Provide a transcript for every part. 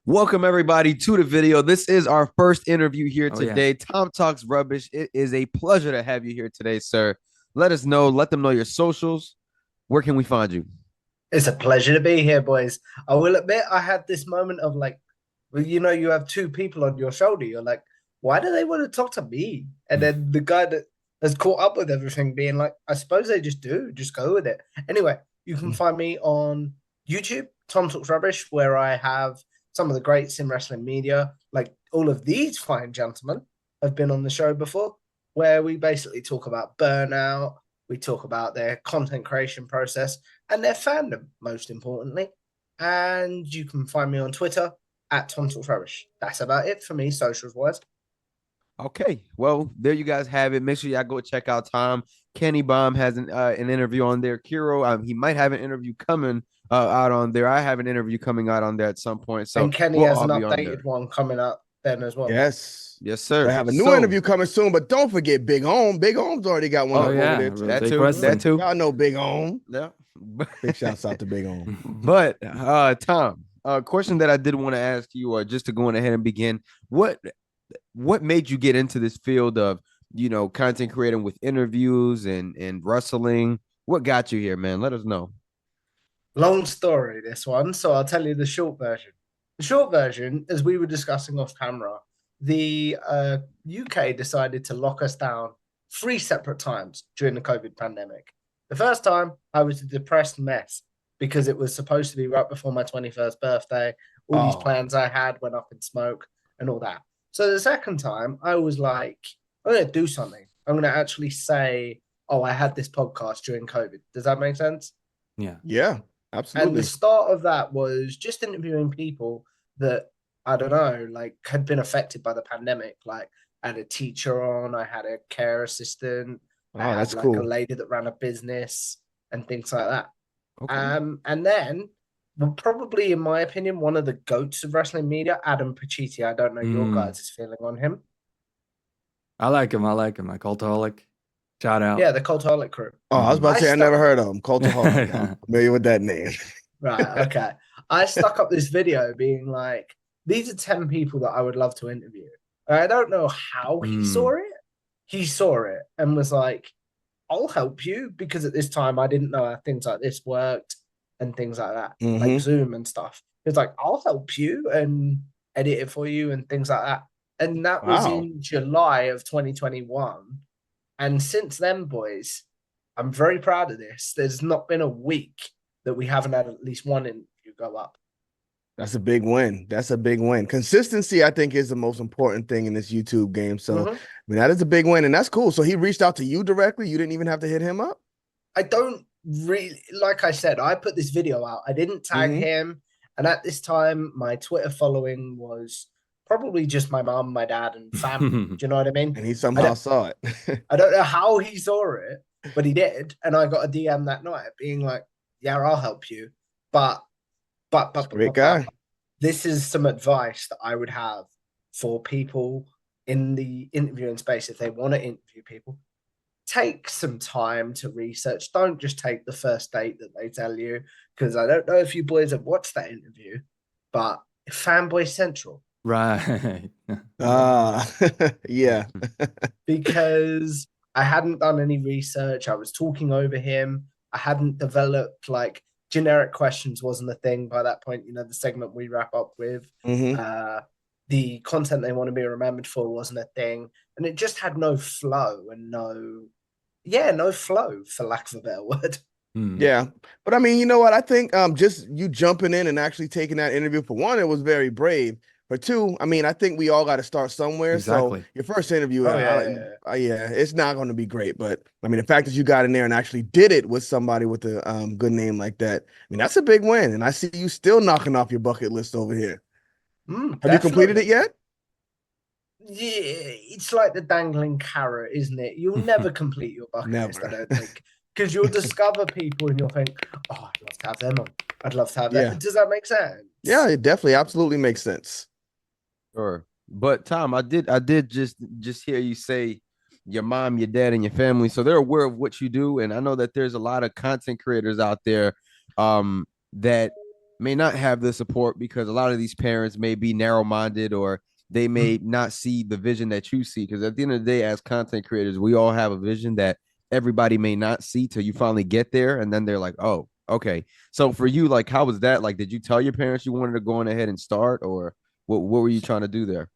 Welcome everybody to the video. This is our first interview here Oh yeah. today. Tom Talks Rubbish. It is a pleasure to have you here today, sir. Let them know your socials. Where can we find you? It's a pleasure to be here, boys. I will admit I had this moment of like, well, you have two people on your shoulder. You're like, why do they want to talk to me? And then the guy that has caught up with everything being like, I suppose they just do, just go with it. Anyway, you can find me on YouTube, Tom Talks Rubbish, where I have some of the greats in wrestling media, like all of these fine gentlemen have been on the show before, where we basically talk about burnout, we talk about their content creation process and their fandom, most importantly. And you can find me on Twitter at Tom Talks Rubbish. That's about it for me, socials wise. Okay, well, there you guys have it. Make sure y'all go check out Tom. Kenny Bomb has an interview on there. Kiro, he might have an interview coming out on there. I have an interview coming out on there at some point. So And Kenny we'll has all an be on there. updated one coming up then as well. Yes. Yes, I sir. have a new interview coming soon, but don't forget Big Home. Big Home's already got one Oh, up yeah. over there too. That Big too. wrestling. That too. Y'all know Big Home. Yeah. Big shouts out to Big Home. But Tom, a question that I did want to ask you, just to go on ahead and begin, what made you get into this field of content creating with interviews and wrestling? What got you here, man? Let us know. Long story, this one. So I'll tell you the short version. The short version, as we were discussing off camera, the UK decided to lock us down 3 separate times during the COVID pandemic. The first time, I was a depressed mess because it was supposed to be right before my 21st birthday. All these plans I had went up in smoke and all that. So the second time, I was like, I'm going to do something. I'm going to actually say, oh, I had this podcast during COVID. Does that make sense? Yeah. Yeah, absolutely. And the start of that was just interviewing people that, I don't know, like had been affected by the pandemic. Like I had a teacher on, I had a care assistant, I had that's like cool. a lady that ran a business and things like that. Okay. And then probably in my opinion, one of the goats of wrestling media, Adam Pacitti. I don't know your guys' feeling on him. I like him. A cultaholic. Shout out. Yeah, the Cultaholic crew. Oh, I was about to say I never heard of him. Cultaholic. I'm familiar with that name. Right, okay. I stuck up this video being like, these are 10 people that I would love to interview. I don't know how he saw it. He saw it and was like, I'll help you, because at this time I didn't know how things like this worked and things like that, like Zoom and stuff. He was like, I'll help you and edit it for you and things like that. And that was in July of 2021. And since then, boys, I'm very proud of this. There's not been a week that we haven't had at least one interview go up. That's a big win. That's a big win. Consistency, I think, is the most important thing in this YouTube game. So, I mean, that is a big win, and that's cool. So he reached out to you directly? You didn't even have to hit him up? I don't really, like I said, I put this video out. I didn't tag him. And at this time, my Twitter following was probably just my mom, my dad, and family. Do you know what I mean? And he somehow saw it. I don't know how he saw it, but he did. And I got a DM that night being like, yeah, I'll help you. But great guy. This is some advice that I would have for people in the interviewing space. If they want to interview people, take some time to research. Don't just take the first date that they tell you, because I don't know if you boys have watched that interview, but Fanboy Central. Right. Yeah. Because I hadn't done any research. I was talking over him. I hadn't developed like generic questions wasn't a thing by that point. You know, the segment we wrap up with, the content they want to be remembered for wasn't a thing. And it just had no flow and no flow, for lack of a better word. Yeah. But I mean, you know what? I think just you jumping in and actually taking that interview, for one, it was very brave. For two, I mean, I think we all got to start somewhere. Exactly. So your first interview, yeah, it's not going to be great. But I mean, the fact that you got in there and actually did it with somebody with a good name like that, I mean, that's a big win. And I see you still knocking off your bucket list over here. Have you completed it yet? Yeah, it's like the dangling carrot, isn't it? You'll never complete your bucket list, I don't think. Because you'll discover people and you'll think, oh, I'd love to have them on. I'd love to have that. Does that make sense? Yeah, it definitely absolutely makes sense. Sure. But Tom, I did just hear you say your mom, your dad, and your family. So they're aware of what you do. And I know that there's a lot of content creators out there that may not have the support because a lot of these parents may be narrow-minded or they may not see the vision that you see. Because at the end of the day, as content creators, we all have a vision that everybody may not see till you finally get there, and then they're like, "Oh, okay." So for you, like, how was that? Like, did you tell your parents you wanted to go on ahead and start, or what were you trying to do there?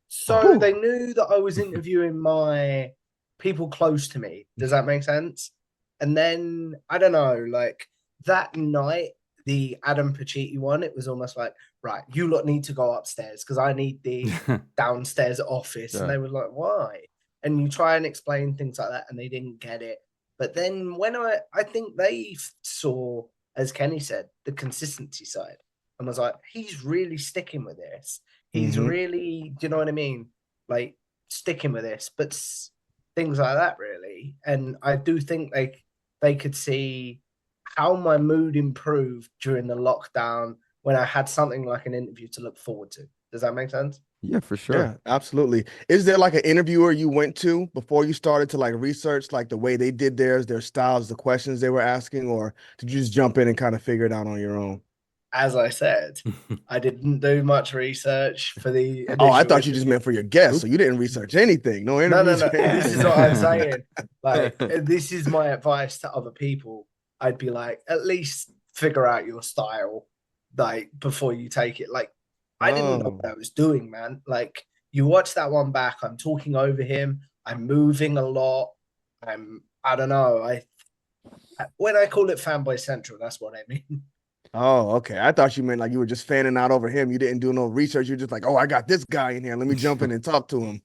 So they knew that I was interviewing my people close to me. Does that make sense? And then I don't know, like that night, the Adam Pacitti one, it was almost like, right, you lot need to go upstairs because I need the downstairs office. And they were like, why? And you try and explain things like that, and they didn't get it. But then when I think they saw, as Kenny said, the consistency side, and was like, he's really sticking with this. He's really, do you know what I mean? Like sticking with this, but things like that, really. And I do think they could see how my mood improved during the lockdown when I had something like an interview to look forward to. Does that make sense? Yeah, for sure. Yeah, absolutely. Is there like an interviewer you went to before you started to like research like the way they did theirs, their styles, the questions they were asking, or did you just jump in and kind of figure it out on your own? As I said, I didn't do much research for the Oh, I initial thought you just meant for your guests, so you didn't research anything. No interviews. No. This is what I'm saying. Like, this is my advice to other people. I'd be like, at least figure out your style, like before you take it. Like, I didn't know what I was doing, man. Like, you watch that one back. I'm talking over him. I'm moving a lot. I don't know. When I call it fanboy central, that's what I mean. Oh, okay. I thought you meant like you were just fanning out over him. You didn't do no research. You're just like, oh, I got this guy in here. Let me jump in and talk to him.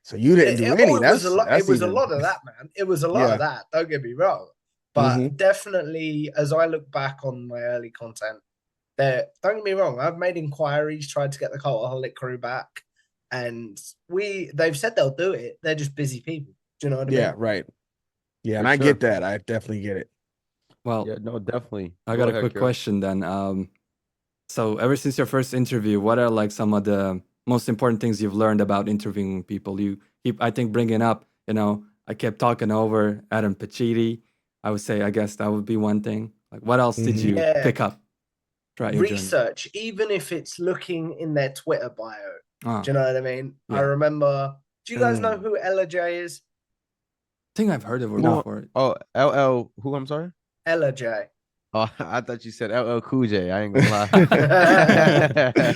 So you didn't do any. It was a lot. It was even... a lot of that, man. It was a lot of that. Don't get me wrong, but definitely, as I look back on my early content, don't get me wrong. I've made inquiries, tried to get the Cultaholic crew back, and they've said they'll do it. They're just busy people. Do you know what I mean? Yeah, right. Yeah, For and I sure. get that. I definitely get it. Well, yeah, no, definitely. I got a quick question then. So ever since your first interview, what are like some of the most important things you've learned about interviewing people? You keep, I think, bringing up, I kept talking over Adam Pacitti. I would say, I guess that would be one thing. Like, what else did you pick up throughout your research, journey? Even if it's looking in their Twitter bio. Do you know what I mean? Yeah. I remember. Do you guys know who Ella J is? I think I've heard of her before. Oh, LL, who? I'm sorry? Ella J. Oh, I thought you said LL Cool J. I ain't gonna lie.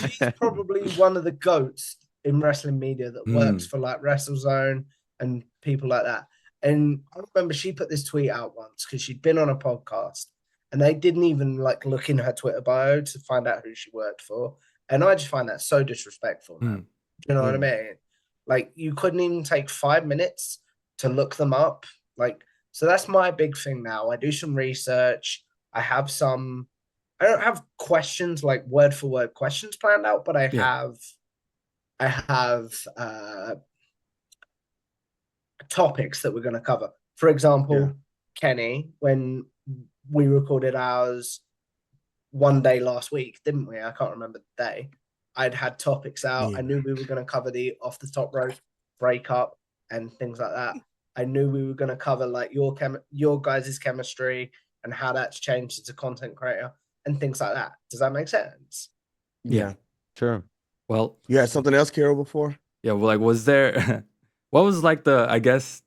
She's probably one of the goats in wrestling media that works for like WrestleZone and people like that. And I remember she put this tweet out once because she'd been on a podcast and they didn't even like look in her Twitter bio to find out who she worked for. And I just find that so disrespectful. Do you know what I mean? Like you couldn't even take 5 minutes to look them up. Like, so that's my big thing now. I do some research. I don't have questions like word for word questions planned out, but I have topics that we're going to cover. For example, Kenny, when we recorded ours one day last week, didn't we? I can't remember the day. I'd had topics out. I knew we were going to cover the off the top rope breakup and things like that. I knew we were going to cover like your guys' chemistry and how that's changed as a content creator and things like that. Does that make sense? Yeah, sure. Well, you had something else, Carol, before? Yeah, well, like, was there, what was like the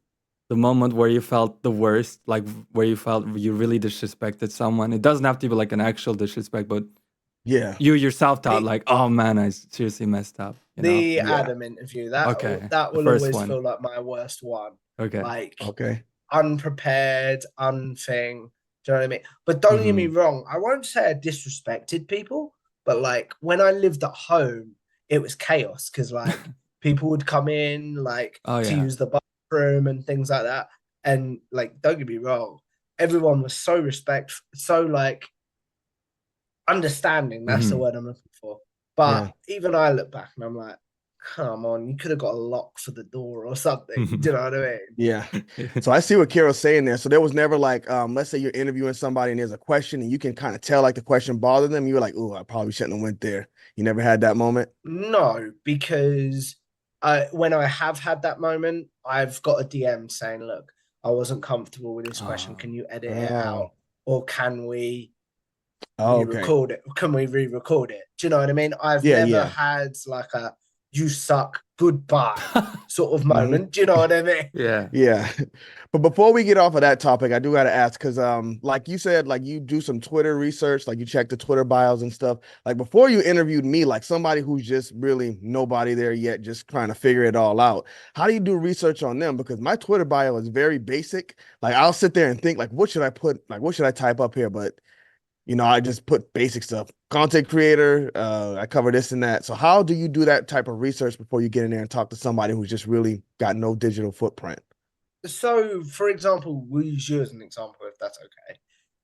moment where you felt the worst, like where you felt you really disrespected someone? It doesn't have to be like an actual disrespect, but you yourself thought like, oh man, I seriously messed up. The Adam interview, that will always feel like my worst one. Okay. Like, unprepared, unthing. Do you know what I mean? But don't get me wrong. I won't say I disrespected people, but like when I lived at home, it was chaos because like people would come in like to use the bathroom and things like that. And like, don't get me wrong, everyone was so respectful, so like understanding. That's the word I'm looking for. But even I look back and I'm like, come on, you could have got a lock for the door or something. Do you know what I mean? Yeah. So I see what Carol's saying there. So there was never like, let's say you're interviewing somebody and there's a question and you can kind of tell like the question bothered them. You were like, oh, I probably shouldn't have went there. You never had that moment? No, because when I have had that moment, I've got a DM saying, look, I wasn't comfortable with this question. Can you edit it out? Or can we Oh, okay. re-record it? Can we re-record it? Do you know what I mean? I've Yeah, never yeah. had like a "you suck, goodbye" sort of moment. Do you know what I mean? Yeah. Yeah. But before we get off of that topic, I do got to ask because like you said, like you do some Twitter research, like you check the Twitter bios and stuff. Like before you interviewed me, like somebody who's just really nobody there yet, just trying to figure it all out. How do you do research on them? Because my Twitter bio is very basic. Like I'll sit there and think like, what should I put? Like, what should I type up here? But I just put basic stuff. Content creator, I cover this and that. So how do you do that type of research before you get in there and talk to somebody who's just really got no digital footprint? So, for example, we'll use you as an example, if that's okay.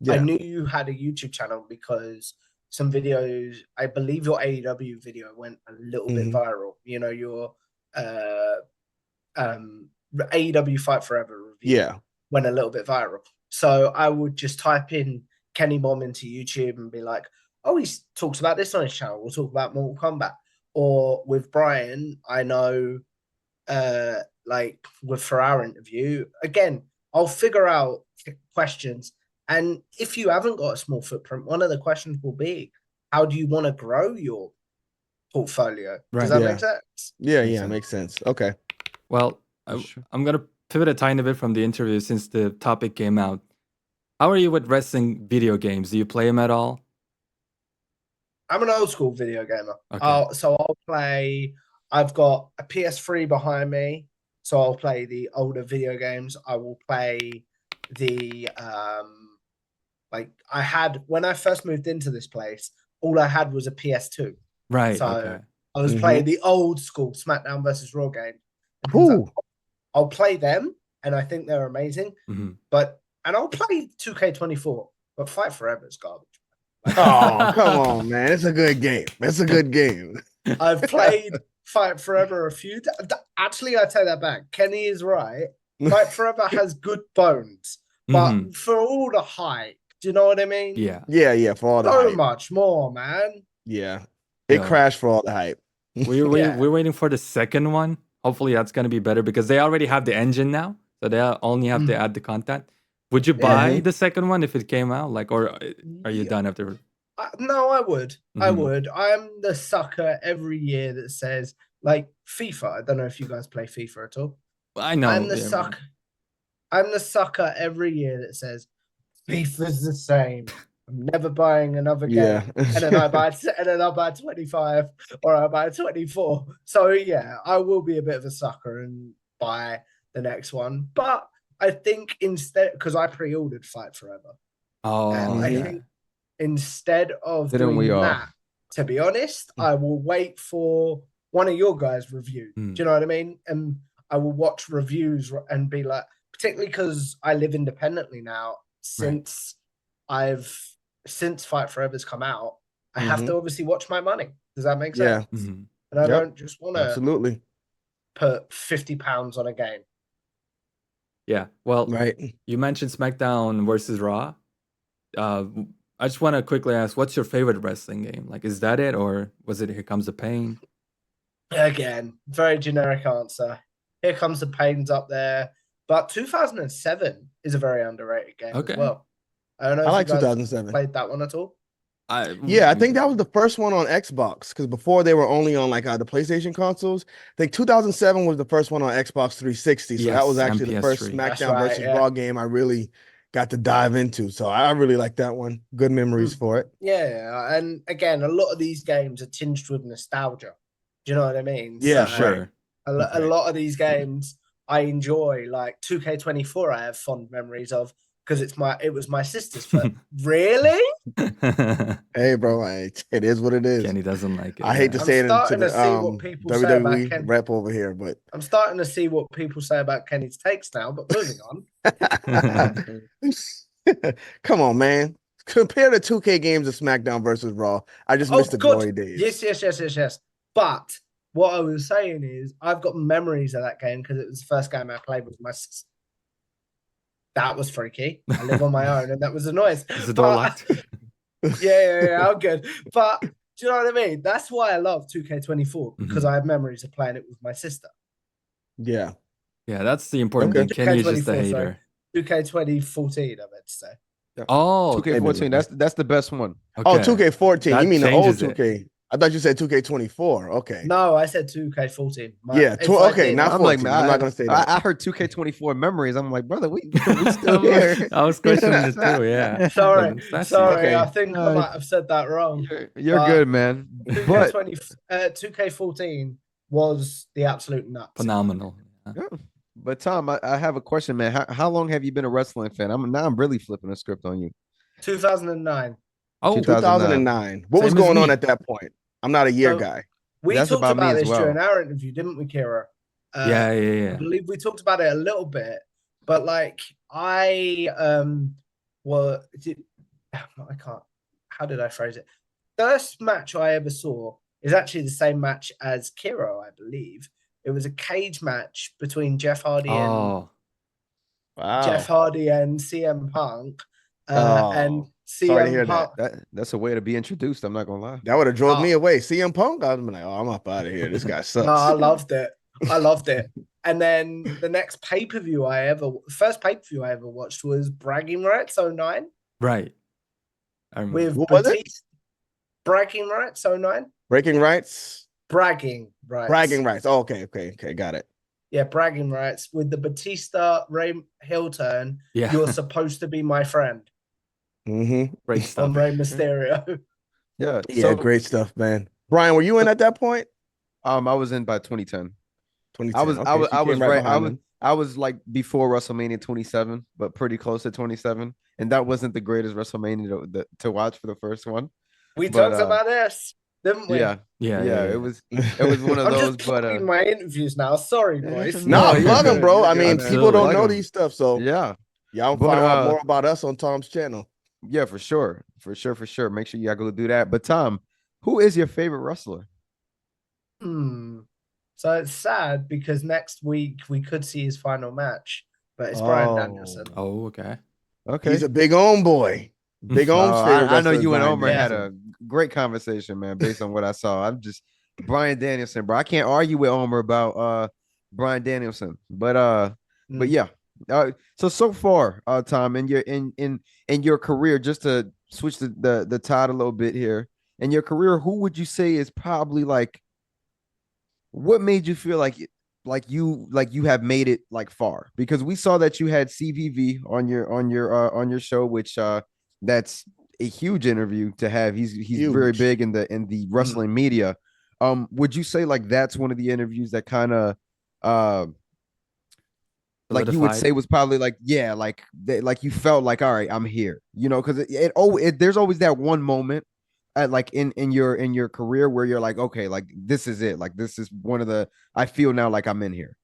I Yeah. knew you had a YouTube channel because some videos, I believe your AEW video went a little bit viral. Your AEW Fight Forever review went a little bit viral. So I would just type in Kenny Mom into YouTube and be like, oh, he talks about this on his channel. We'll talk about Mortal Kombat. Or with Brian, I know like for our interview, again, I'll figure out questions. And if you haven't got a small footprint, one of the questions will be, how do you want to grow your portfolio? Right. Does that make sense? Yeah, makes sense. Okay. Well, I'm going to pivot a tiny bit from the interview since the topic came out. How are you with wrestling video games? Do you play them at all? I'm an old school video gamer. Okay. So I'll play, I've got a PS3 behind me. So I'll play the older video games. I will play the, when I first moved into this place, all I had was a PS2. Right. So Okay. I was playing the old school SmackDown versus Raw game. I'll play them, and I think they're amazing. And I'll play 2K24, but Fight Forever is garbage. Oh, come on, man. It's a good game. It's a good game. I've played Fight Forever a few times. Actually, I take that back. Kenny is right. Fight Forever has good bones, but for all the hype, do you know what I mean? Yeah. Yeah, for all the so hype. much more, man. Yeah. It crashed for all the hype. We're waiting for the second one. Hopefully that's going to be better because they already have the engine now. So they only have to add the content. Would you buy the second one if it came out? Like, or are you done after? No, I would. I would. I'm the sucker every year that says, like, FIFA. I don't know if you guys play FIFA at all. I know. I'm the sucker. I'm the sucker every year that says FIFA's the same. I'm never buying another game. And then I'll buy 25 or I'll buy 24. So yeah, I will be a bit of a sucker and buy the next one. But I think instead, because I pre-ordered Fight Forever. Oh, and I think instead of doing that, to be honest, I will wait for one of your guys' review. Do you know what I mean? And I will watch reviews and be like, particularly because I live independently now, since Fight Forever's come out, I have to obviously watch my money. Does that make sense? And I don't just want to put £50 on a game. Yeah. Well, you mentioned SmackDown versus Raw. I just want to quickly ask, what's your favorite wrestling game? Like, is that it, or was it Here Comes the Pain? Again, very generic answer. Here Comes the Pain's up there, but 2007 is a very underrated game as well. I don't know. I like 2007. Played that one at all? I think that was the first one on Xbox because before they were only on like the PlayStation consoles. I think 2007 was the first one on Xbox 360. So that was actually the first SmackDown versus Raw game I really got to dive into. So I really like that one. Good memories for it. Yeah, and again, a lot of these games are tinged with nostalgia. Do you know what I mean? Yeah, sure. A lot of these games I enjoy, like 2K24. I have fond memories of. Because it was my sister's first. Really? Hey, bro, it is what it is. Kenny doesn't like it. I hate to say it into the WWE rep over here, but I'm starting to see what people say about Kenny's takes now. But moving on. Come on, man. Compare the 2K games of SmackDown versus Raw. I just missed the glory days. Yes. But what I was saying is, I've got memories of that game because it was the first game I played with my sister. That was freaky. I live on my own, and that was a noise. Is the door locked? Yeah, I'm good. But do you know what I mean? That's why I love 2K24 because I have memories of playing it with my sister. Yeah, that's the important thing. Kenny is just a hater. 2K2014, I meant to say. Oh, 2K14. That's the best one. okay. Oh, 2K14. That You mean the old changes it. 2K? I thought you said 2K24. Okay. No, I said 2K14. Yeah. Okay. Not I'm 14. like, I'm not gonna say that. I heard 2K24 memories. I'm like, brother, we still here. I was questioning it too. Yeah. Sorry, That's sorry. Okay. I think I might have said that wrong. You're But good, man. But 2K14 was the absolute nuts. phenomenal. yeah. But Tom, I have a question, man. How long have you been a wrestling fan? I'm really flipping a script on you. 2009. Oh, 2009. What was Same as going on me. at that point? I'm not a year So- guy. We That's talked about me about as this well. during our interview, didn't we, Kira? yeah. I believe we talked about it a little bit, but like I can't. How did I phrase it? First match I ever saw is actually the same match as Kiro, I believe. It was a cage match between Jeff Hardy Oh, and CM Punk. And sorry to CM hear Punk. That's a way to be introduced. I'm not gonna lie. That would have drove me away. CM Punk, I'd be like, oh, I'm up out of here. This guy sucks. No, I loved it. And then the next first pay-per-view I ever watched was Bragging Rights 09 right. I remember. with What was it? Batista. Bragging Rights 09? Breaking rights. Bragging Rights. Bragging rights. Oh, okay. Got it. Yeah, Bragging Rights with the Batista Ray heel turn. Yeah. You're supposed to be my friend Mm-hmm. Great stuff. on Rey Mysterio. Yeah. Yeah, So, great stuff, man. Brian, were you in at that point? I was in by 2010. 2010. I was Okay, I was so you I was came right. behind them. I was like before WrestleMania 27, but pretty close to 27. And that wasn't the greatest WrestleMania to watch for the first one. We But, talked about this, didn't we? Yeah. Yeah. It was one of I'm those, just but plugging my interviews now. Sorry, boys. No, you're plug them, good, bro. you're I mean, good, people man. don't Plug know 'em. these stuff, so Yeah. y'all But, find out more about us on Tom's channel. Yeah, for sure. For sure. Make sure y'all go do that. But Tom, who is your favorite wrestler? So it's sad because next week we could see his final match, but it's Bryan Danielson. Oh, okay. Okay. He's a big own boy. Big Ohm's favorite I know wrestler is you and Bryan Omer had Danielson. a great conversation, man, based on what I saw. I'm just Bryan Danielson, bro. I can't argue with Omer about Bryan Danielson. But yeah. So far, Tom, in your career, just to switch the tide a little bit here, in your career, who would you say is probably like what made you feel like you have made it like far? Because we saw that you had CVV on your show, which that's a huge interview to have. He's Huge. very big in the wrestling media. Would you say like that's one of the interviews that kind of like you would say was probably like like you felt like, all right, I'm here, because there's always that one moment at like in your career where you're like, okay, like this is it, like this is one of the I feel now like I'm in here.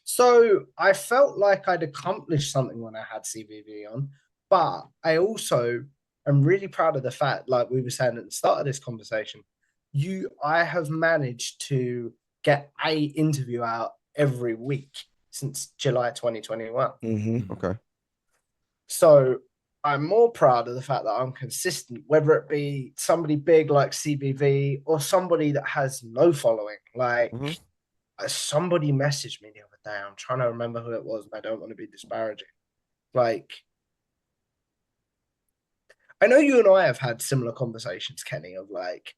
So I felt like I'd accomplished something when I had CVV on, but I also am really proud of the fact, like we were saying at the start of this conversation, I have managed to get a interview out every week since July 2021. Mm-hmm. Okay. So I'm more proud of the fact that I'm consistent, whether it be somebody big like CBV or somebody that has no following. Like somebody messaged me the other day. I'm trying to remember who it was, and I don't want to be disparaging. Like, I know you and I have had similar conversations, Kenny, of like,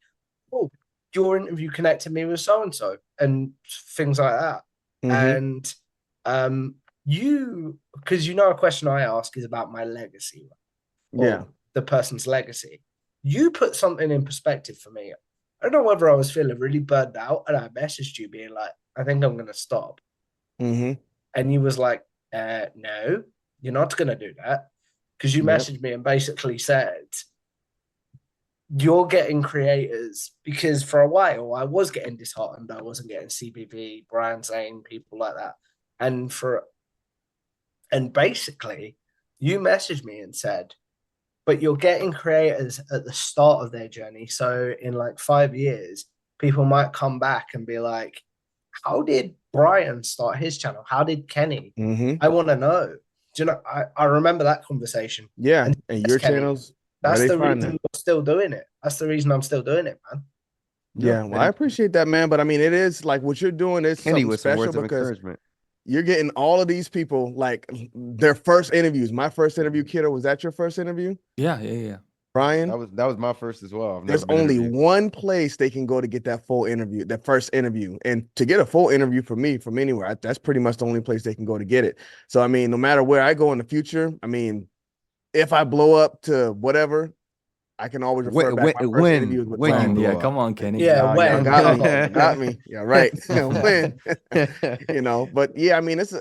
oh, your interview connected me with so-and-so and things like that. And because a question I ask is about my legacy, or the person's legacy. You put something in perspective for me. I don't know whether I was feeling really burned out, and I messaged you being like, I think I'm going to stop. And you was like, no, you're not going to do that. Because you messaged me and basically said, you're getting creators, because for a while I was getting disheartened. I wasn't getting CBV, Brian Zane, people like that. And basically you messaged me and said, but you're getting creators at the start of their journey. So in like 5 years, people might come back and be like, how did Brian start his channel? How did Kenny? I want to know. Do you know, I remember that conversation. Yeah. And your Kenny, channels, that's the reason I'm still doing it. That's the reason I'm still doing it, man. Yeah, well, I appreciate that, man. But I mean, it is like what you're doing is Kenny something with some special words of because encouragement. you're getting all of these people like their first interviews. My first interview, Kiddo, was that your first interview? Yeah. Brian? That was my first as well. I've There's never been only interviewed. one place they can go to get that full interview, that first interview. And to get a full interview for me from anywhere, that's pretty much the only place they can go to get it. So, I mean, no matter where I go in the future, I mean, if I blow up to whatever, I can always refer back. My first interview with when you Tom. Yeah, blow come up. on, Kenny. Yeah, Y'all when? got me. Come on. Y'all got me. Yeah, right. When, but yeah, I mean, it's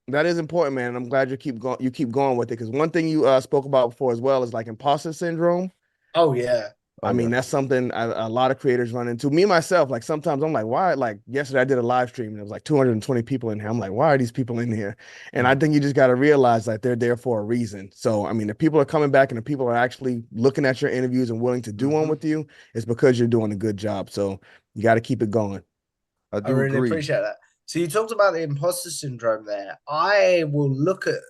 that is important, man. And I'm glad you keep going. You keep going with it because one thing you spoke about before as well is like imposter syndrome. Oh yeah. I mean, that's something a lot of creators run into. Me, myself, like sometimes I'm like, why? Like yesterday, I did a live stream and there was like 220 people in here. I'm like, why are these people in here? And I think you just got to realize that they're there for a reason. So, I mean, if people are coming back and the people are actually looking at your interviews and willing to do one with you, it's because you're doing a good job. So you got to keep it going. I really appreciate that. So you talked about the imposter syndrome there. I will look at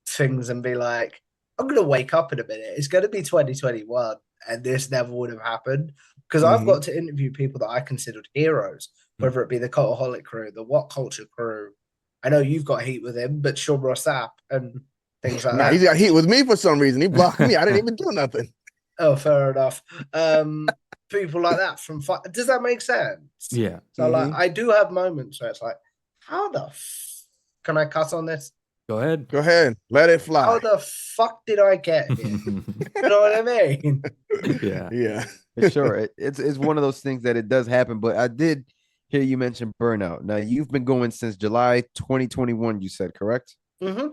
things and be like, I'm going to wake up in a minute. It's going to be 2021 and this never would have happened because I've got to interview people that I considered heroes, whether it be the Cultaholic crew, the What Culture crew. I know you've got heat with him, but Sean Rossap and things like that. He's got heat with me for some reason. He blocked me. I didn't even do nothing. Oh, fair enough. People like that from does that make sense? Yeah. So like I do have moments where it's like, how the can I cuss on this? Go ahead. Go ahead. Let it fly. How the fuck did I get here? You know what I mean? Yeah. For sure. It's one of those things that it does happen, but I did hear you mention burnout. Now you've been going since July 2021, you said, correct? Mm-hmm.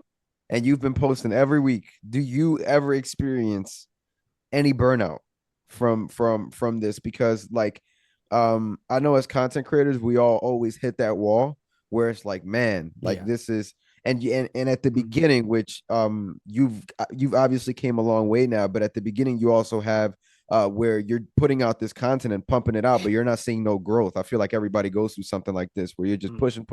And you've been posting every week. Do you ever experience any burnout from this? Because like I know as content creators, we all always hit that wall where it's like, man, like this is and at the beginning, which you've obviously came a long way now, but at the beginning you also have where you're putting out this content and pumping it out, but you're not seeing no growth. I feel like everybody goes through something like this where you're just pushing,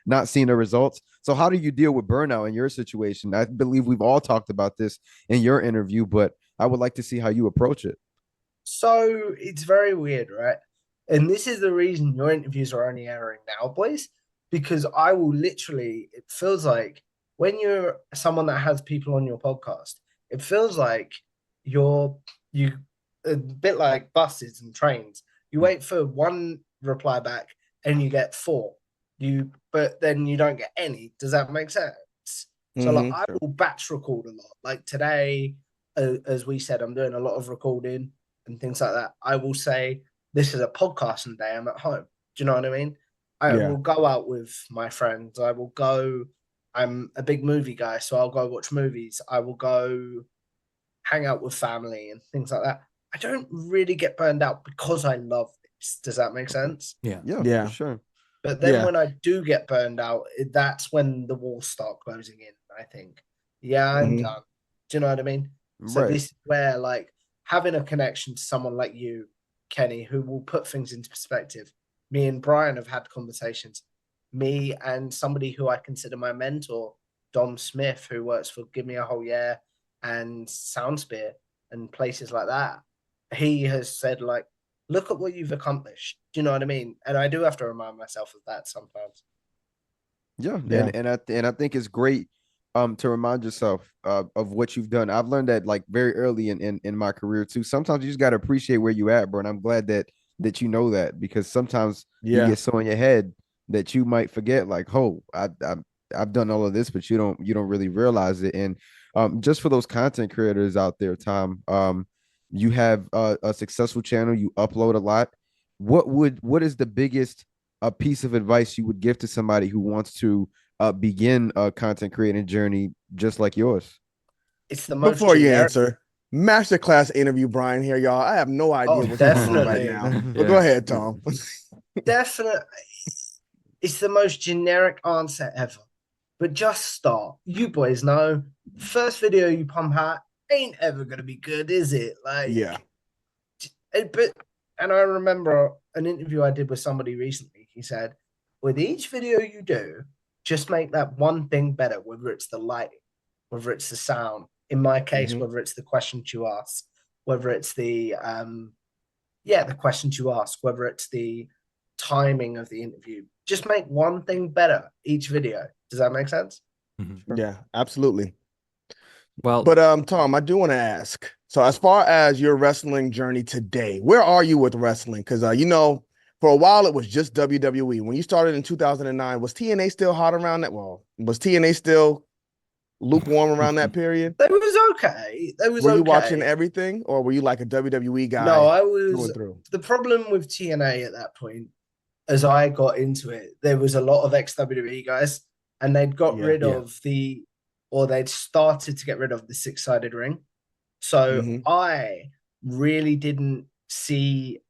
not seeing the results. So how do you deal with burnout in your situation? I believe we've all talked about this in your interview, but I would like to see how you approach it. So it's very weird, right? And this is the reason your interviews are only airing now, boys, because I will literally, it feels like when you're someone that has people on your podcast, it feels like you a bit like buses and trains. You wait for one reply back and you get four. But then you don't get any. Does that make sense? So like I will batch record a lot. Like today, as we said, I'm doing a lot of recording and things like that. I will say this is a podcasting day. I'm at home. Do you know what I mean? I will go out with my friends. I'm a big movie guy, so I'll go watch movies. I will go hang out with family and things like that. I don't really get burned out because I love this. Does that make sense? Yeah. For sure. But then when I do get burned out, that's when the walls start closing in. I think, I'm done. Do you know what I mean? So this is where like having a connection to someone like you, Kenny, who will put things into perspective. Me and Brian have had conversations. Me and somebody who I consider my mentor, Dom Smith, who works for Give Me a Whole Year and Soundspear and places like that. He has said, like, look at what you've accomplished. Do you know what I mean? And I do have to remind myself of that sometimes. Yeah. And I think it's great to remind yourself of what you've done. I've learned that like very early in my career too. Sometimes you just got to appreciate where you at, bro. And I'm glad that you know that, because sometimes you get so in your head that you might forget like, oh, I've done all of this, but you don't really realize it. And just for those content creators out there, Tom, you have a successful channel, you upload a lot. What is the biggest piece of advice you would give to somebody who wants to begin a content creating journey just like yours? It's the most before you answer. Masterclass interview, Brian here, y'all. I have no idea what's going on right now. But go ahead, Tom. Definitely. It's the most generic answer ever. But just start. You boys know, first video you pump out ain't ever gonna be good, is it? Like, and I remember an interview I did with somebody recently. He said, with each video you do, just make that one thing better, whether it's the lighting, whether it's the sound. In my case, whether it's the questions you ask, whether it's the questions you ask, whether it's the timing of the interview. Just make one thing better each video. Does that make sense? Mhm. Yeah, absolutely. Well, But Tom, I do want to ask. So as far as your wrestling journey today, where are you with wrestling? Because you know, for a while it was just WWE. When you started in 2009, was TNA still hot around that? Well, was TNA still lukewarm around that period? They was okay. They was Were you okay. watching everything, or were you like a WWE guy? No, I through was. and through? The problem with TNA at that point, as I got into it, there was a lot of ex-WWE guys, and they'd got Yeah. rid of or they'd started to get rid of the six-sided ring. So Mhm. I really didn't see.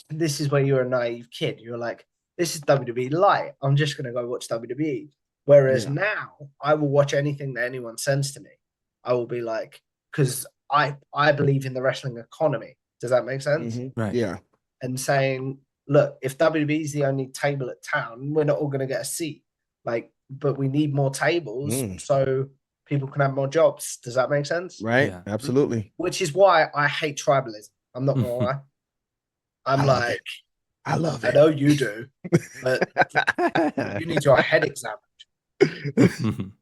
This is where you're a naive kid. You're like, this is WWE light. I'm just gonna go watch WWE. Whereas Yeah. now, I will watch anything that anyone sends to me. I will be like, because I believe in the wrestling economy. Does that make sense? Mhm. right. Yeah. And saying, look, if WWE is the only table at town, we're not all going to get a seat. Like, but we need more tables so people can have more jobs. Does that make sense? Right. Yeah. Absolutely. Which is why I hate tribalism. I'm not gonna lie. I'm I love like, it. I love I it. know you do, but you need your head examined.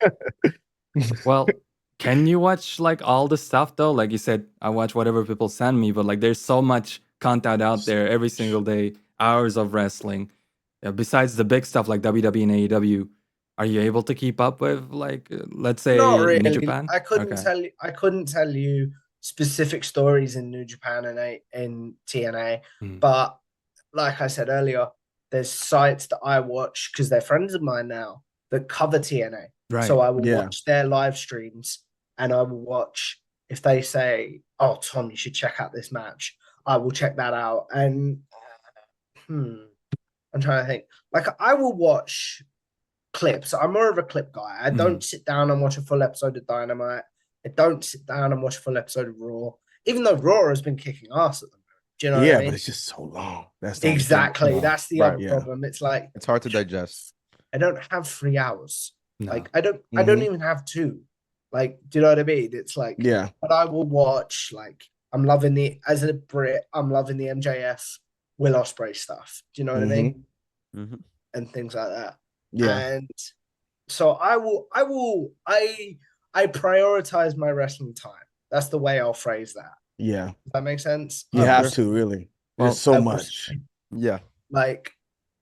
Well, can you watch like all the stuff though? Like you said, I watch whatever people send me, but like there's so much content out there every single day, hours of wrestling. Besides the big stuff like WWE and AEW, are you able to keep up with like let's Not say New really. Japan? I couldn't Okay. tell you. I couldn't tell you specific stories in New Japan and in TNA, Mhm. but like I said earlier, there's sites that I watch because they're friends of mine now that cover TNA. Right. So I will Yeah. watch their live streams and I will watch if they say, "Oh, Tom, you should check out this match." I will check that out. And I'm trying to think. Like I will watch clips. I'm more of a clip guy. I don't sit down and watch a full episode of Dynamite. I don't sit down and watch a full episode of Raw, even though Raw has been kicking ass at the moment. Do you know what I Yeah, mean? but it's just so long. That's the only thing. Exactly. Yeah. That's the Right. other Yeah. problem. It's like It's hard to digest. I don't have 3 hours. No. Like I don't even have 2. Like, do you know what I mean? It's like, Yeah. but I will watch, like, I'm loving as a Brit, I'm loving the MJF Will Ospreay stuff. Do you know what I mean? Mhm. And things like that. Yeah. And so I prioritize my wrestling time. That's the way I'll phrase that. Yeah. Does that make sense? You I have will- to really. Well, There's so I will- much. Yeah. Like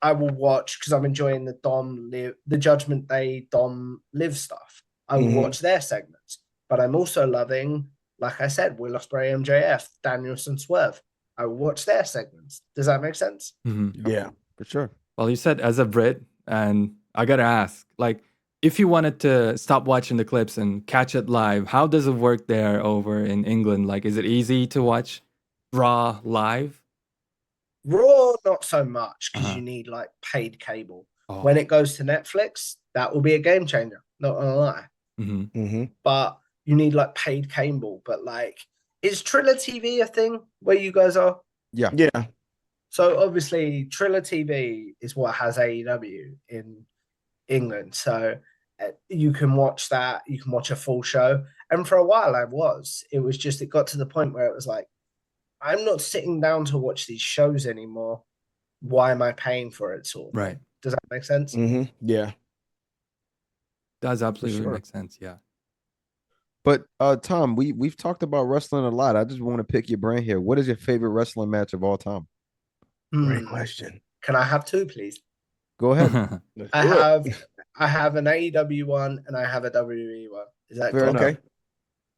I will watch because I'm enjoying the Judgment Day Dom Live stuff. I will watch their segments, but I'm also loving, like I said, Will Ospreay, MJF, Danielson, Swerve. I will watch their segments. Does that make sense? Mhm. Yeah. For sure. Well, you said as a Brit, and I gotta ask, like, if you wanted to stop watching the clips and catch it live, how does it work there over in England? Like, is it easy to watch Raw live? Raw, not so much because Uh-huh. you need like paid cable. Oh. When it goes to Netflix, that will be a game changer. Not gonna lie, Mm-hmm. but you need like paid cable. But like, is Triller TV a thing where you guys are? Yeah. Yeah. So obviously, Triller TV is what has AEW in England. So you can watch that. You can watch a full show. And for a while, it was just, it got to the point where it was like, I'm not sitting down to watch these shows anymore. Why am I paying for it? Sort of thing. Right. Does that make sense? Yeah. Does absolutely sure. make sense. Yeah. But Tom, we've talked about wrestling a lot. I just want to pick your brain here. What is your favorite wrestling match of all time? Great question. Can I have 2, please? Go ahead. Let's I do it. have an AEW one and I have a WWE one. Is that Fair cool? enough. Okay.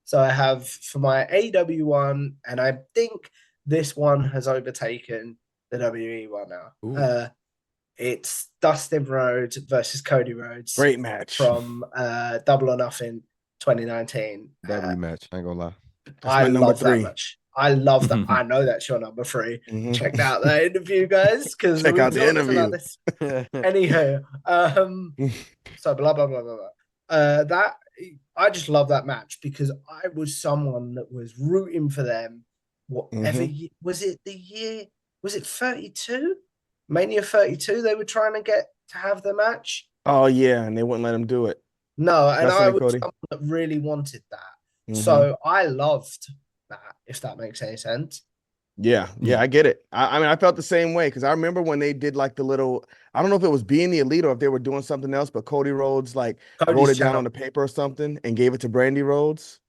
So I have for my AEW one, and I think this one has overtaken the WWE one Ooh. now. It's Dustin Rhodes versus Cody Rhodes Great match. from Double or Nothing 2019. That rematch. I ain't gonna lie. That's my number love 3. that match. I love that. I know that's your number 3. Mhm. Check out that interview, guys, because Check we out the talked interview. about this. Anywho, so blah blah blah blah blah. That I just love that match because I was someone that was rooting for them. Whatever was it? The year was it 32? Mania 32. They were trying to get to have the match. Oh yeah, and they wouldn't let him do it. No, and That's I right, was Cody. someone that really wanted that. So I loved that. If that makes any sense. Yeah, I get it. I mean, I felt the same way because I remember when they did like the little, I don't know if it was Being the Elite or if they were doing something else, but Cody Rhodes like wrote Cody's it down channel. on the paper or something and gave it to Brandy Rhodes.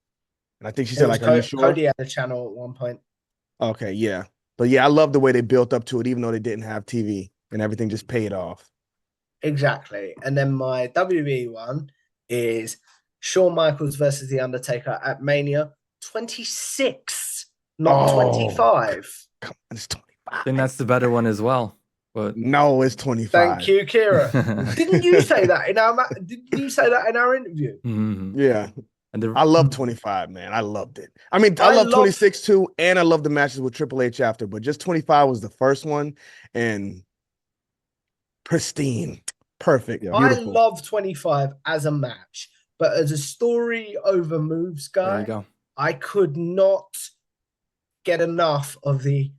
And I think she It said, was like, are you sure? Cody had a channel at one point. Okay, yeah. But yeah, I love the way they built up to it, even though they didn't have TV and everything just paid off. Exactly. And then my WWE one is Shawn Michaels versus The Undertaker at Mania 26, not 25. Come on, it's 25. I think that's the better one as well. But No, it's 25. Thank you, Kira. Didn't you say that in our interview? Yeah. And I love 25, man. I loved it. I mean, I love 26 too, and I love the matches with Triple H after, but just 25 was the first one and pristine. Perfect. Yeah. Beautiful. I love 25 as a match, but as a story over moves guy, there you go. I could not get enough of the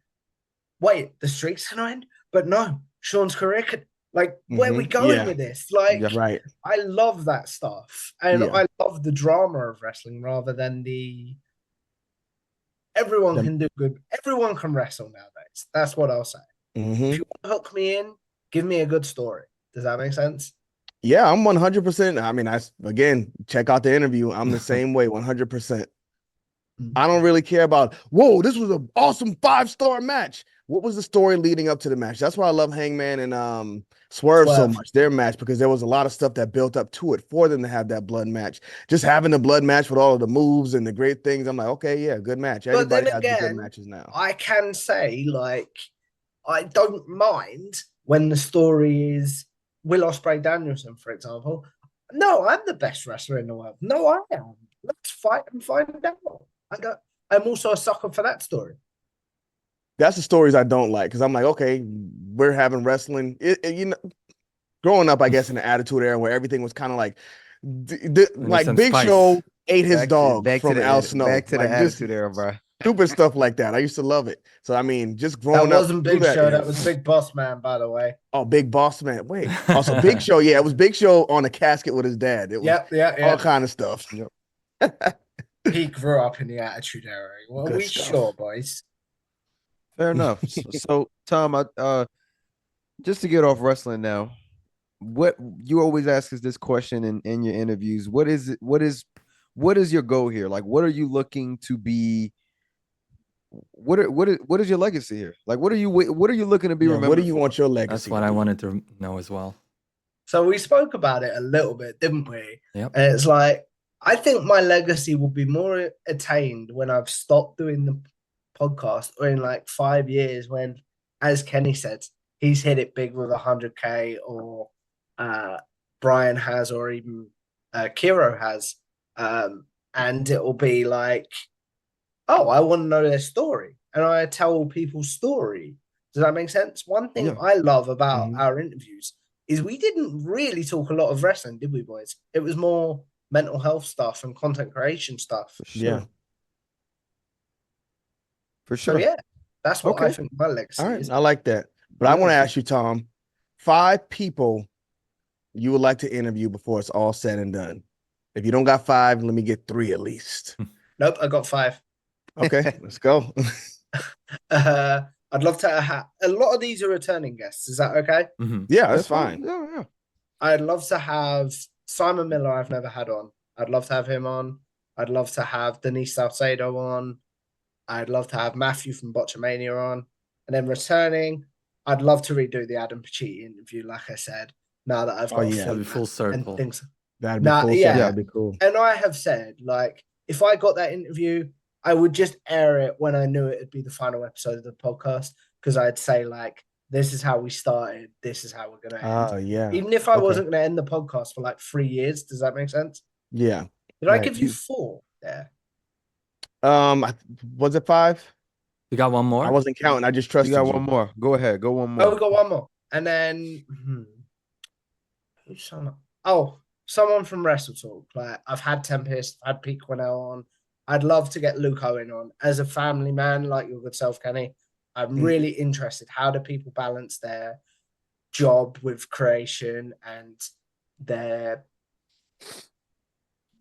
the streak's gonna end, but no, Sean's correct. Like, where are we going with this? Like, right. I love that stuff, and I love the drama of wrestling rather than the everyone can do good. Everyone can wrestle nowadays. That's what I'll say. If you want to hook me in, give me a good story. Does that make sense? Yeah, I'm 100%. I mean, again, check out the interview. I'm the same way, 100%. I don't really care about, whoa, this was an awesome 5-star match. What was the story leading up to the match? That's why I love Hangman and Swerve so much, their match, because there was a lot of stuff that built up to it for them to have that blood match. Just having the blood match with all of the moves and the great things, I'm like, okay, yeah, good match. Everybody has good matches now. I can say, like, I don't mind when the story is Will Ospreay Danielson, for example. No, I'm the best wrestler in the world. No, I am. Let's fight and find out. I'm also a sucker for that story. That's the stories I don't like because I'm like, okay, we're having wrestling. You know, growing up, I guess, in the Attitude Era where everything was kind of like, like Big Show ate his dog from Al Snow. Back to like the Attitude Era, bro. Stupid stuff like that. I used to love it. So I mean, just growing up. That wasn't Big Show. That was Big Boss Man, by the way. Oh, Big Boss Man. Wait. Also, Big Show. Yeah, it was Big Show on a casket with his dad. It was all kind of stuff. Yep. He grew up in the Attitude Era. Well, we sure, boys. Fair enough. So, Tom, just to get off wrestling now, what you always ask us this question in your interviews: what is your goal here? Like, what are you looking to be? What is your legacy here? Like, what are you looking to be remembered? What do you want your legacy? That's what I wanted to know as well. So we spoke about it a little bit, didn't we? Yep. And it's like, I think my legacy will be more attained when I've stopped doing the podcast, or in like 5 years when, as Kenny said, he's hit it big with 100K, or Brian has, or even Kiro has, and it will be like, oh, I want to know their story, and I tell people story. Does that make sense? One thing I love about our interviews is we didn't really talk a lot of wrestling, did we, boys? It was more mental health stuff and content creation stuff. For sure. Yeah. For sure. So, yeah, that's what I think my legacy is. I like that. But I want to ask you, Tom, 5 people you would like to interview before it's all said and done. If you don't got 5, let me get 3 at least. Nope, I got 5. Okay, let's go. I'd love to have a lot of these are returning guests. Is that okay? Mm-hmm. Yeah, that's fine. Yeah. I'd love to have Simon Miller. I've never had on. I'd love to have him on. I'd love to have Denise Salcedo on. I'd love to have Matthew from Botchamania on. And then returning, I'd love to redo the Adam Pacitti interview, like I said, now that I've got that'd be full circle. That'd be cool. Yeah, that'd be cool. And I have said, like, if I got that interview, I would just air it when I knew it would be the final episode of the podcast, because I'd say, like, this is how we started. This is how we're going to end. Oh, yeah. Even if I wasn't going to end the podcast for like 3 years. Does that make sense? Yeah. Did I give you 4 there? Was it 5? You got one more? I wasn't counting. I just trusted you. Got one more. Go ahead. Go one more. Oh, we got one more. And then someone from Wrestle Talk. Like, I've had Tempest, I've had Pete Quinnell on. I'd love to get Luke Owen on. As a family man, like your good self, Kenny, I'm really interested. How do people balance their job with creation and their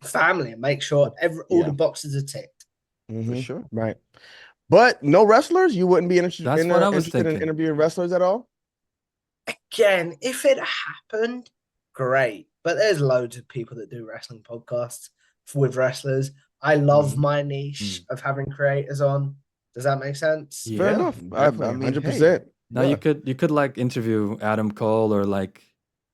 family, and make sure all the boxes are ticked? For sure. Right. But no wrestlers? You wouldn't be interested That's what I was interested in thinking. interviewing wrestlers at all? Again, if it happened, great. But there's loads of people that do wrestling podcasts with wrestlers. I love my niche of having creators on. Does that make sense? Yeah. Fair enough. I Definitely, mean, 100%. Now you could like interview Adam Cole or like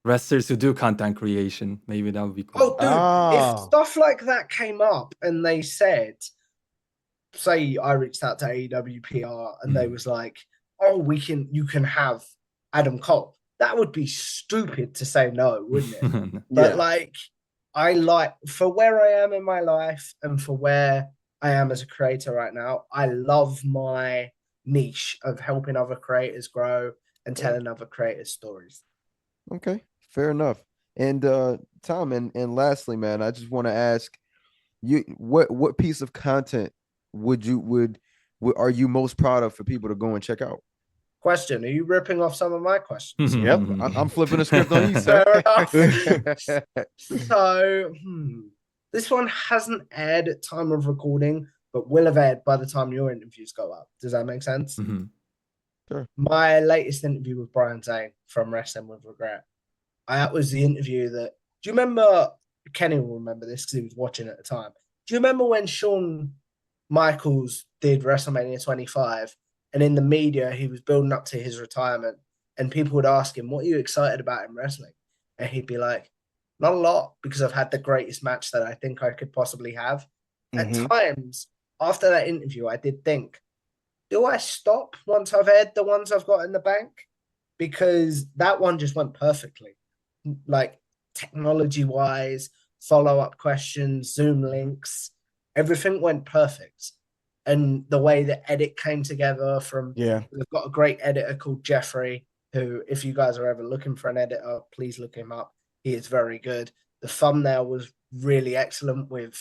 wrestlers who do content creation. Maybe that would be cool. Oh, dude, if stuff like that came up and they said, say I reached out to AEW PR and they was like, oh, you can have Adam Cole. That would be stupid to say no, wouldn't it? But like, I like, for where I am in my life and for where I am as a creator right now, I love my niche of helping other creators grow and telling other creators stories. Okay, fair enough. And Tom, and lastly, man, I just want to ask you, what piece of content would are you most proud of for people to go and check out? Question: are you ripping off some of my questions? Yep, I'm flipping the script on you, sir. Fair enough. So this one hasn't aired at time of recording, but will have aired by the time your interviews go up. Does that make sense? Sure. My latest interview with Brian Zane from Wrestling with Regret. That was the interview that. Do you remember? Kenny will remember this because he was watching at the time. Do you remember when Shawn Michaels did WrestleMania 25? And in the media, he was building up to his retirement, and people would ask him, "What are you excited about in wrestling?" And he'd be like, "Not a lot, because I've had the greatest match that I think I could possibly have." At times, after that interview, I did think, do I stop once I've aired the ones I've got in the bank? Because that one just went perfectly. Like, technology-wise, follow-up questions, Zoom links, everything went perfect. And the way the edit came together we've got a great editor called Jeffrey, who, if you guys are ever looking for an editor, please look him up. He is very good. The thumbnail was really excellent with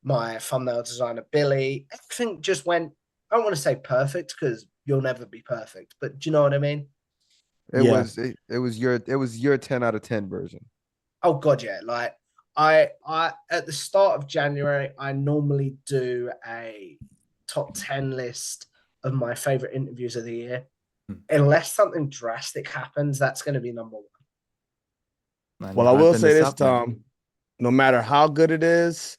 my thumbnail designer, Billy. Everything just went, I don't want to say perfect because you'll never be perfect, but do you know what I mean? It was your 10 out of 10 version. Oh God, yeah. Like I at the start of January, I normally do a top 10 list of my favorite interviews of the year. Unless something drastic happens, that's going to be number one. Well, I will say this, Tom, no matter how good it is,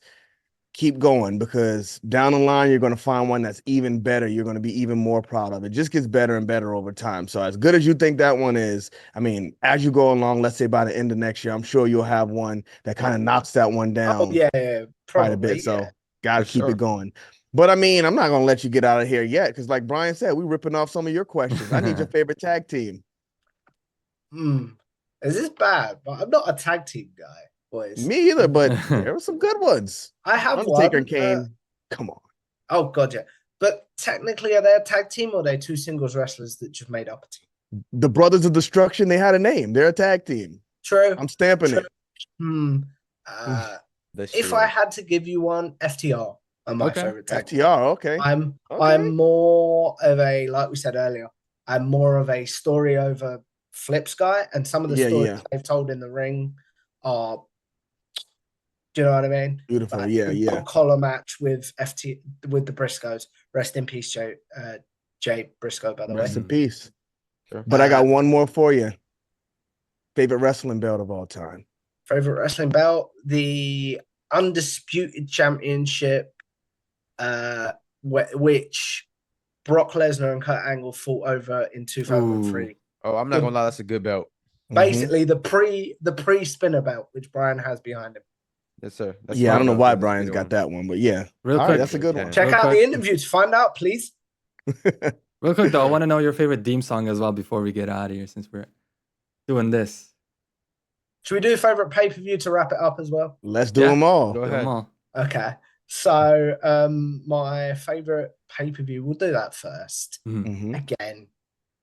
keep going, because down the line, you're going to find one that's even better. You're going to be even more proud of it. It just gets better and better over time. So as good as you think that one is, I mean, as you go along, let's say by the end of next year, I'm sure you'll have one that kind of knocks that one down. Oh, yeah, quite a bit. So got to keep it going. But I mean, I'm not going to let you get out of here yet, because like Brian said, we're ripping off some of your questions. I need your favorite tag team. Is this bad? But I'm not a tag team guy, boys. Me either, but there were some good ones. I have Undertaker one. and Kane. Come on. Oh, God, yeah. But technically, are they a tag team, or are they two singles wrestlers that just made up a team? The Brothers of Destruction, they had a name. They're a tag team. True. I'm stamping it. If I had to give you one, FTR are my favorite tag team. FTR, okay. I'm more of a, like we said earlier, I'm more of a story over flips guy, and some of the stories they've told in the ring are, do you know what I mean? Beautiful, like, collar match with with the Briscoes. Rest in peace, Jay Briscoe, by the way. Rest in peace. Sure. But I got one more for you. Favorite wrestling belt of all time. Favorite wrestling belt, the Undisputed Championship, which Brock Lesnar and Kurt Angle fought over in 2003. Ooh. Oh, I'm not gonna lie, that's a good belt. Basically, the pre spinner belt, which Brian has behind him. Yes, sir. I don't know why Brian's got that one, but real quick, that's a good one. Check out the interview to find out, please. Real quick though, I want to know your favorite theme song as well before we get out of here, since we're doing this. Should we do a favorite pay-per-view to wrap it up as well? Let's do them all. Go ahead. Okay. So my favorite pay-per-view, we'll do that first. Again,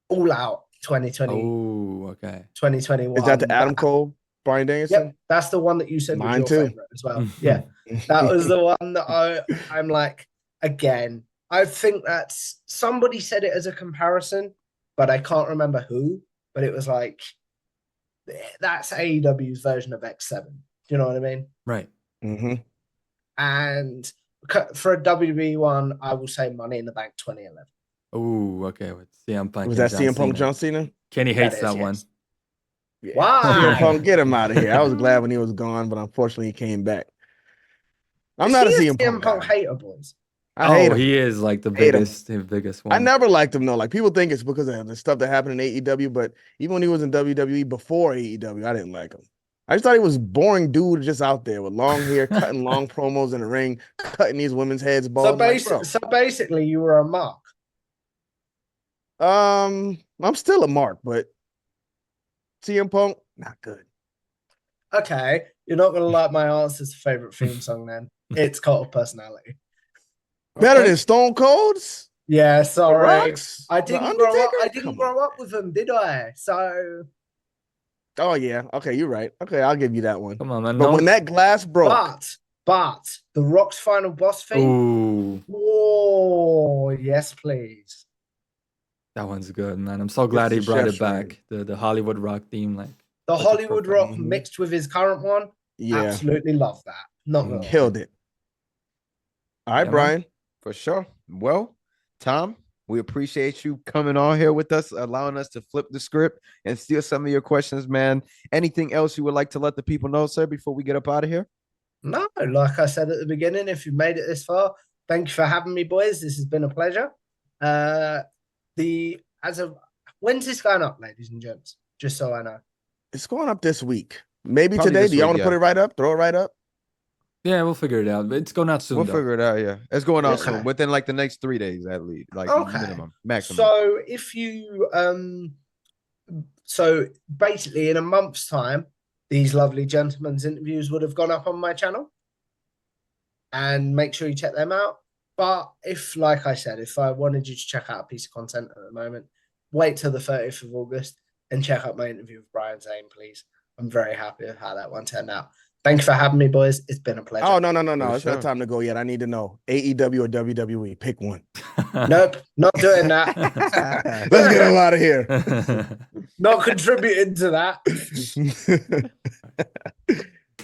All Out 2020. Oh, okay. 2021. Is that the Adam Cole, Bryan Danielson? Yep, that's the one that you said Mine was your too. favorite as well. Yeah, that was the one that I'm like, again, I think that's, somebody said it as a comparison, but I can't remember who, but it was like, that's AEW's version of X7. Do you know what I mean? Right. And for a WWE one, I will say Money in the Bank 2011. Oh, okay. With CM Punk. Was and that CM Punk, Cena. John Cena? Kenny hates That is, that one. yes. Yeah. Why? CM Punk, get him out of here. I was glad when he was gone, but unfortunately he came back. I'm Is not a he CM Punk guy. hater, boys? I hate him. He is like the Hate him. biggest one. I never liked him though. Like people think it's because of the stuff that happened in AEW, but even when he was in WWE before AEW, I didn't like him. I just thought he was a boring dude just out there with long hair, cutting long promos in the ring, cutting these women's heads bald. So basically, you were a mark. I'm still a mark, but CM Punk, not good. Okay, you're not gonna like my answer to favorite theme song. Then it's Cult of Personality. Better Okay. than Stone Cold's? Yeah, The sorry. Rock's? I The didn't grow up. Undertaker? I didn't Come grow on. up with them, did I? So, Oh yeah. Okay, you're right. Okay, I'll give you that one. Come on, man. But when that glass broke, but the Rock's final boss theme. Ooh, Oh, yes, please. that one's good, man. I'm so glad he the brought chef's it back. The Hollywood Rock theme, like The such a Hollywood perfect- Rock mixed with his current one. yeah, Absolutely love that. Not gonna lie. killed it. All right, Yeah, man. Brian. For sure. Well, Tom, we appreciate you coming on here with us, allowing us to flip the script and steal some of your questions, man. Anything else you would like to let the people know, sir, before we get up out of here? No, like I said at the beginning, if you've made it this far, thank you for having me, boys. This has been a pleasure. When's this going up, ladies and gents? Just so I know. It's going up this week. Maybe Probably today. this Do y'all week, want to put yeah. it right up? Throw it right up? Yeah, we'll figure it out. But it's going out soon. We'll though. figure it out, yeah. It's going out Okay. soon, within like the next 3 days at least, like Okay. minimum, maximum. So if you so basically in a month's time, these lovely gentlemen's interviews would have gone up on my channel. And make sure you check them out. But if, like I said, if I wanted you to check out a piece of content at the moment, wait till the 30th of August and check out my interview with Brian Zane, please. I'm very happy with how that one turned out. Thank you for having me, boys. It's been a pleasure. Oh, no. For It's sure. not time to go yet. I need to know. AEW or WWE? Pick one. Nope, not doing that. Let's get him out of here. Not contributing to that.